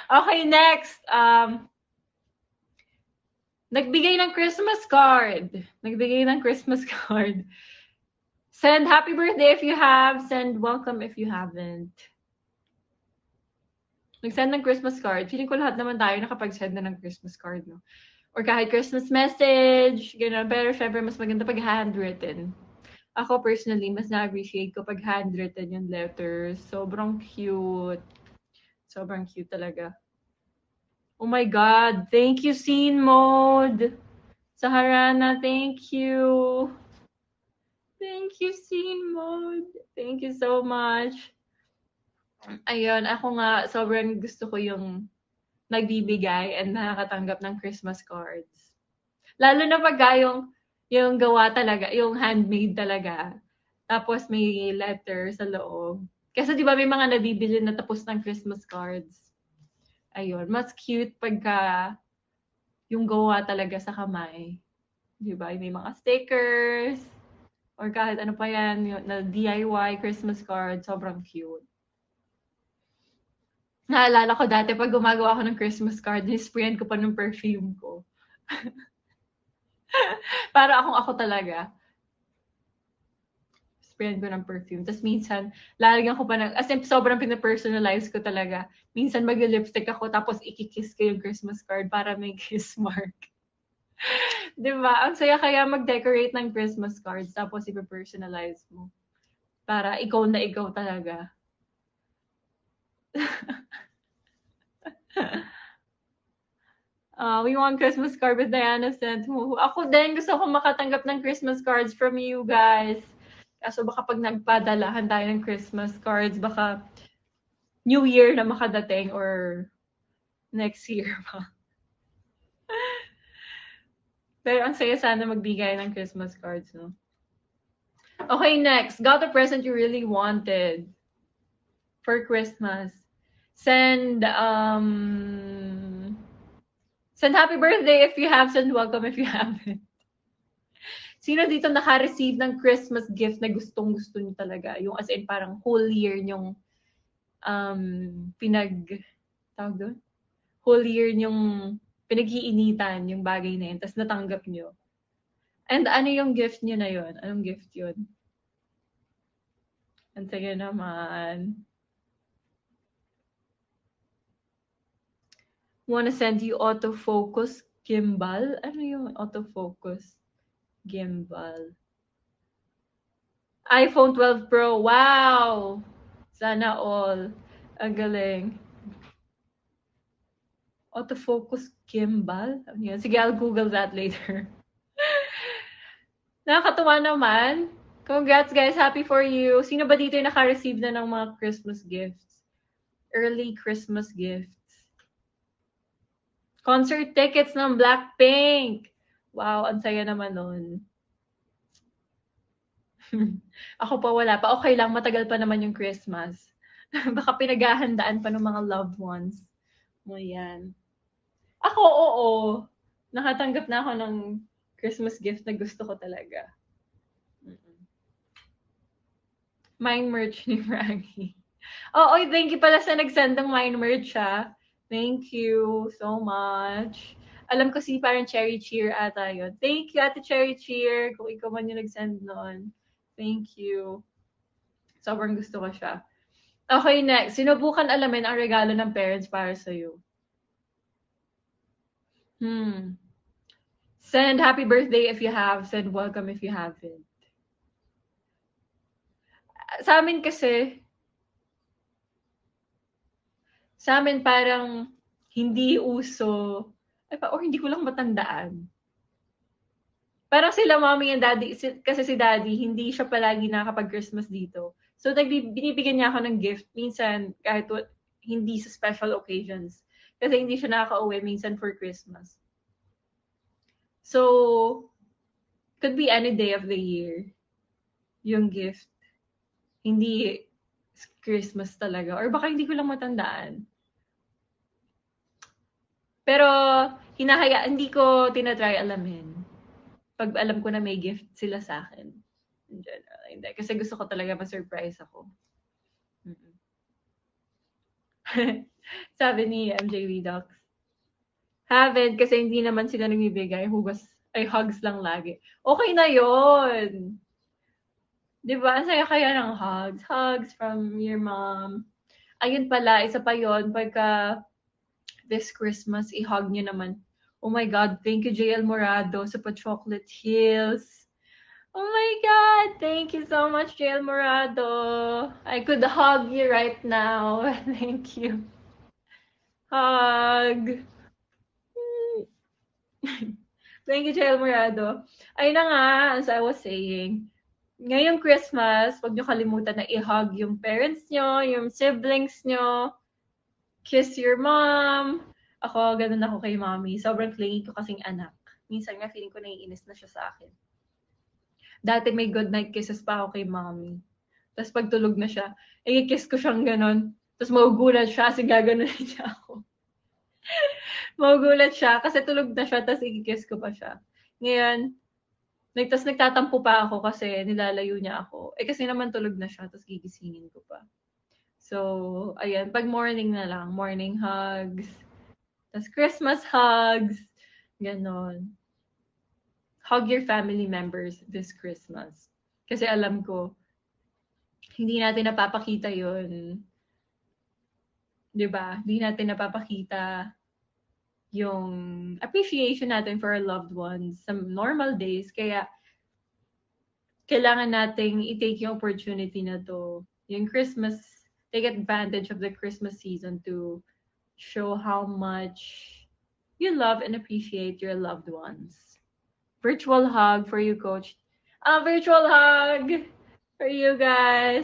Okay, next. Nagbigay ng Christmas card. Nagbigay ng Christmas card. Send happy birthday if you have. Send welcome if you haven't. Nag-send ng Christmas card. Feeling ko lahat naman tayo nakapag-send na ng Christmas card, no? Or kahit Christmas message, gano'n. Pero syempre, mas maganda pag handwritten. Ako personally, mas na-appreciate ko pag handwritten yung letters. Sobrang cute. Sobrang cute talaga. Oh my God! Thank you, Scene Mode! Saharana, thank you! Thank you, Scene Mode! Thank you so much! Ayun, ako nga, sobrang gusto ko yung nagbibigay and nakakatanggap ng Christmas cards. Lalo na pagka yung gawa talaga, yung handmade talaga. Tapos may letter sa loob. Kasi di ba may mga nabibili na tapos ng Christmas cards. Ayun, mas cute pagka yung gawa talaga sa kamay. Di ba? May mga stickers or kahit ano pa yan, na DIY Christmas card, sobrang cute. Naalala ko dati pag gumagawa ako ng Christmas card, nisprayan ko pa ng perfume ko. Para akong ako talaga. Sprayan ko ng perfume. Tapos minsan, lalagyan ko pa ng, as in, sobrang pinapersonalize ko talaga. Minsan mag-lipstick ako, tapos ikikiss ko yung Christmas card para may kiss mark. Diba? Ang saya kaya mag-decorate ng Christmas cards, tapos ipapersonalize mo. Para ikaw na ikaw talaga. We want Christmas card with Diana sent mo. Ako din, gusto ko makatanggap ng Christmas cards from you guys. Kaso baka pag nagpadalahan tayo ng Christmas cards, baka New Year na makadating or next year pa. Pero ang saya sana magbigay ng Christmas cards, no? Okay, next. Got a present you really wanted for Christmas. Send happy birthday if you have, send welcome if you haven't. Sino dito naka-receive ng Christmas gift na gustong-gusto niyo talaga? Yung as in parang whole year yung tawag doon? Whole year yung pinag-iinitan yung bagay na yun, tapos natanggap niyo. And ano yung gift niyo na yun? Anong gift yun? Ang sige naman. Wanna send you autofocus gimbal? Ano yung autofocus gimbal? iPhone 12 Pro. Wow! Sana all. Ang galing. Autofocus gimbal? Ano yun? Sige, I'll Google that later. Nakakatuwa naman. Congrats guys, happy for you. Sino ba dito yung naka-receive na ng mga Christmas gifts? Early Christmas gifts. Concert tickets ng Blackpink. Wow, ang saya naman nun. Ako pa wala pa. Okay lang, matagal pa naman yung Christmas. Baka pinaghahandaan pa ng mga loved ones. O yan. Ako, oo. Nakatanggap na ako ng Christmas gift na gusto ko talaga. Mine merch ni Frankie. Oo, thank you pala sa nag-send ng mine merch, ha. Thank you so much. Alam ko si parang Cherry Cheer ata yun. Thank you, Ate Cherry Cheer, kung ikaw man yung nag-send nun. Thank you. Sobrang gusto ko siya. Okay, next. Sinubukan alamin ang regalo ng parents para sa'yo. Send happy birthday if you have. Send welcome if you haven't. Sa amin kasi, sa amin parang hindi uso, or hindi ko lang matandaan. Parang sila mommy and daddy, kasi si daddy, hindi siya palagi nakakapag-Christmas dito. So, binibigyan niya ako ng gift, minsan, kahit hindi sa special occasions. Kasi hindi siya nakaka-uwi minsan for Christmas. So, could be any day of the year, yung gift. Hindi Christmas talaga. Or baka hindi ko lang matandaan. Pero, hindi ko tinatry alamin. Pag alam ko na may gift sila sa akin. In general, hindi. Kasi gusto ko talaga ma-surprise ako. Sabi ni MJ Redox. Haven't, kasi hindi naman sila nagbibigay. Hugs lang lagi. Okay na yon. Di ba? Ang saya kaya ng hugs. Hugs from your mom. Ayun pala, isa pa yon. Pagka this Christmas, i-hug niyo naman. Oh my God, thank you, JL Morado, sa Pa-Chocolate Hills. Oh my God, thank you so much, JL Morado. I could hug you right now. Thank you. Hug. Thank you, JL Morado. Ayun na nga, as I was saying, ngayong Christmas, huwag niyo kalimutan na i-hug yung parents niyo, yung siblings niyo, kiss your mom. Ako, ganun ako kay mommy. Sobrang clingy ko kasing anak. Minsan nga, feeling ko naiinis na siya sa akin. Dati may good night kisses pa ako kay mommy. Tapos pag tulog na siya, i-kiss ko siyang ganun. Tapos magugulat siya kasi gaganon niya ako. Magugulat siya kasi tulog na siya, tapos i-kiss ko pa siya. Ngayon, tapos nagtatampo pa ako kasi nilalayo niya ako. Kasi naman tulog na siya, tapos gigisingin ko pa. So, ayan, pag morning na lang, morning hugs, tapos Christmas hugs, ganon. Hug your family members this Christmas. Kasi alam ko, hindi natin napapakita yun. Diba? Hindi natin napapakita yung appreciation natin for our loved ones sa normal days. Kaya, kailangan nating i-take yung opportunity na to. Yung Christmas, take advantage of the Christmas season to show how much you love and appreciate your loved ones. Virtual hug for you, Coach. Virtual hug for you guys.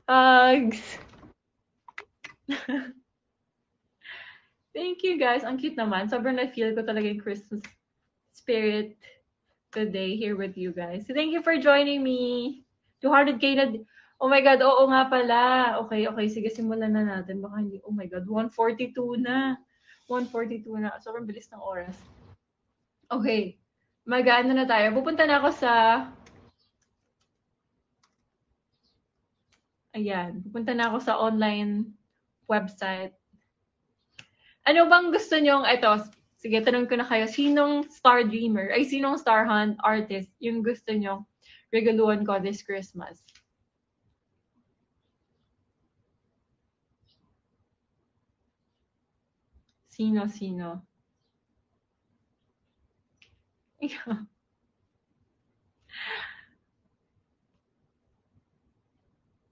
Hugs. Thank you guys. Ang cute naman. Sobrang na-feel ko talaga yung Christmas spirit today here with you guys. So thank you for joining me. 200k na. Oh my God, oo nga pala. Okay. Sige, simulan na natin. Baka hindi. Oh my God, 142 na. 142 na. Sobrang bilis ng oras. Okay. Mag-ano na tayo. Pupunta na ako sa... Ayan. Pupunta na ako sa online website. Ano bang gusto nyong... Ito, sige, tanong ko na kayo. Sinong star dreamer, sinong star hunt artist yung gusto nyong regaluhan ko this Christmas? Sino?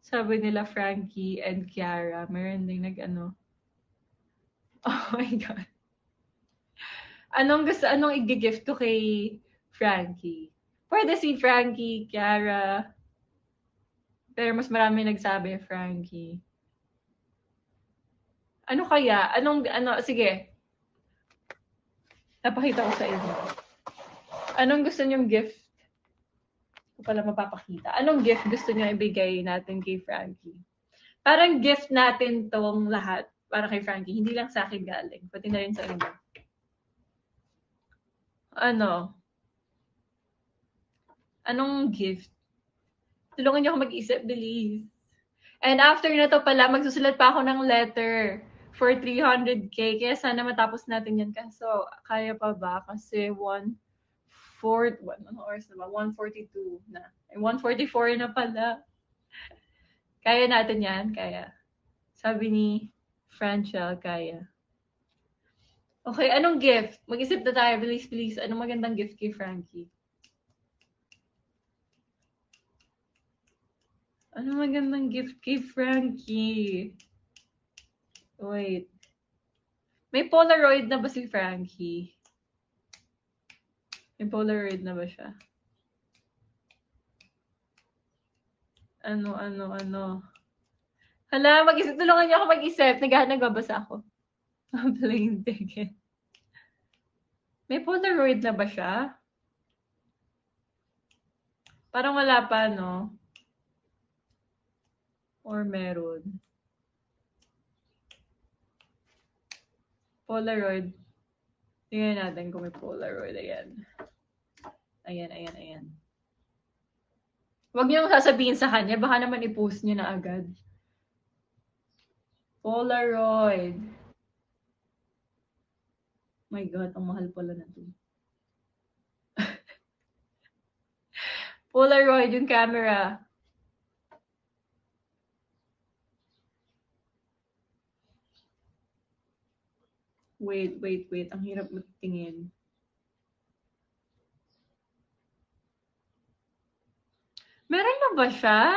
Sabi nila Frankie and Kiara, meron din nag-ano. Oh my God. Anong i-gift ko kay Frankie? Pwede si Frankie, Kiara. Pero mas marami nagsabi Frankie. Ano kaya? Sige. Napakita ko sa inyo. Anong gusto niyong gift? Ko pala mapapakita. Anong gift gusto niyo ibigay natin kay Frankie? Parang gift natin tong lahat para kay Frankie. Hindi lang sa akin galing. Pati na rin sa inyo. Anong gift? Tulungan niyo ako mag-isip, bilis. And after na to pala, magsusulat pa ako ng letter for 300k. Kaya sana matapos natin yan. Kaso, kaya pa ba? Kasi 142 na. 144 na pala. Kaya natin yan, kaya. Sabi ni Franchel, kaya. Okay, anong gift? Mag-isip na tayo, bilis. Anong magandang gift kay Frankie? Ano magandang gift kay Frankie? Wait. May Polaroid na ba si Frankie? May Polaroid na ba siya? Ano? Hala, mag-isip. Tulungan niyo ako mag-isip. Nagbabasa ako. Plane ticket. May Polaroid na ba siya? Parang wala pa, no? Or meron. Polaroid. Tingnan natin kung may Polaroid. Ayan. Huwag niyong sasabihin sa kanya. Baka naman i-post niyo na agad. Polaroid. My God, ang mahal pala na to. Polaroid yung camera. Wait. Ang hirap magtingin. Meron na ba siya?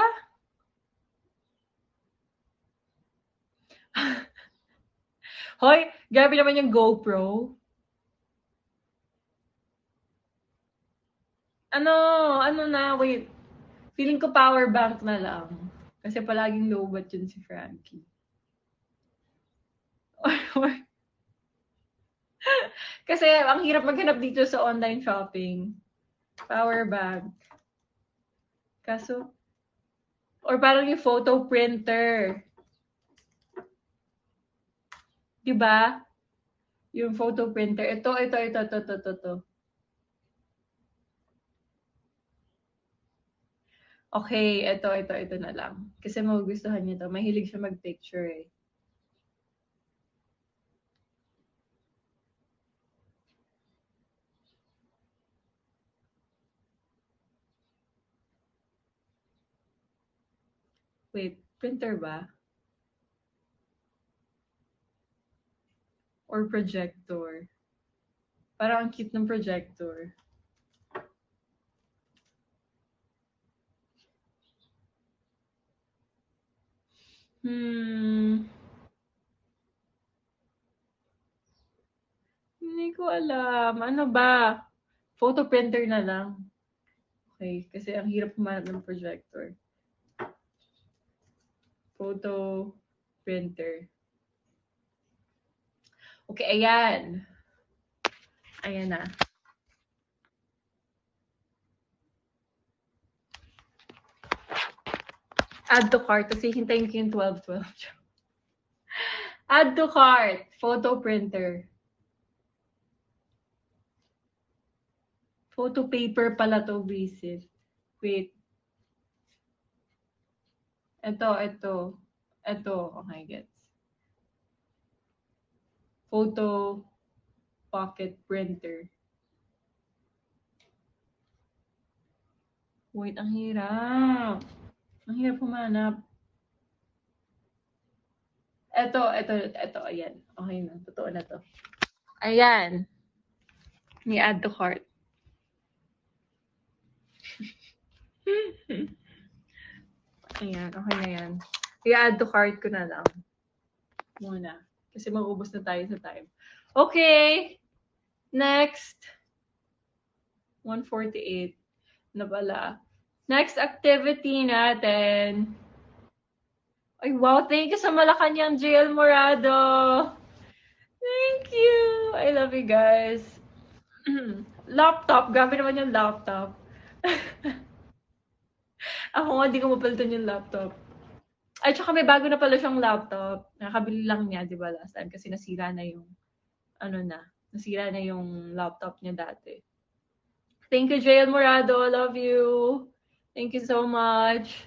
Hoy, grabe naman yung GoPro. Ano na, wait. Feeling ko power bank na lang. Kasi palaging lowbat yun si Frankie. Kasi ang hirap maghanap dito sa online shopping. Power bank. Kaso, or parang yung photo printer. Diba? Yung photo printer. Ito. Okay, ito na lang. Kasi magugustuhan niyo to. Mahilig siya mag-picture eh. Wait, printer ba? Or projector? Parang ang cute ng projector. Hindi ko alam. Ano ba? Photo printer na lang. Okay, kasi ang hirap humanap ng projector. Photo printer. Okay, ayan. Ayan na. Add to cart. Kasi hintayin ko yung 12. Add to cart. Photo printer. Photo paper pala to, visit. Wait. Ito. Okay, gets. Photo pocket printer. Wait, ang hirap. Ang hirap humanap. Ito. Ayan. Okay na. Totoo na to. Ayan. I-add to cart. Ayan. Okay na yan. I-add to cart ko na lang. Muna. Kasi mag-ubos na tayo sa time. Okay. Next. 1:48 na pala. Next activity natin. Ay, wow. Thank you sa Malacanang, JL Morado. Thank you. I love you guys. Laptop. Grabe naman yung laptop. Ako nga, di ko mapalitan yung laptop. Ay, tsaka may bago na pala siyang laptop. Nakabili lang niya, di ba, last time? Kasi nasira na yung, nasira na yung laptop niya dati. Thank you, JL Morado. Love you. Thank you so much.